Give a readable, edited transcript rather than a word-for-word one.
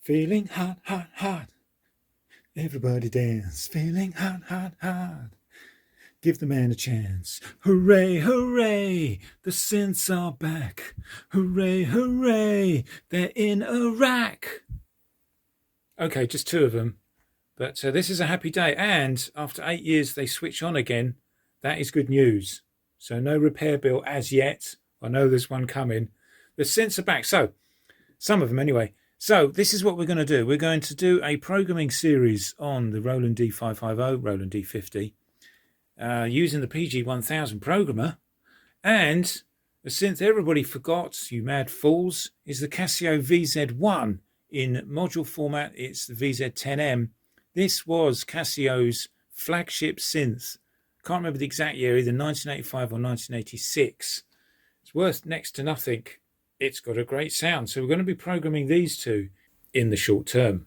Feeling hot, hot, hot. Everybody dance. Feeling hot, hot, hot. Give the man a chance. Hooray, hooray. The synths are back. Hooray, hooray. They're in Iraq. Okay, just two of them. But this is a happy day. And after 8 years, they switch on again. That is good news. So no repair bill as yet. I know there's one coming. The synths are back. So some of them anyway. So this is what we're going to do. We're going to do a programming series on the Roland D550, Roland D50, using the PG-1000 programmer. And the synth everybody forgot, you mad fools, is the Casio VZ-10m. In module format, it's the VZ-10m. This was Casio's flagship synth. Can't remember the exact year, either 1985 or 1986. It's worth next to nothing. It's got a great sound. So we're going to be programming these two in the short term.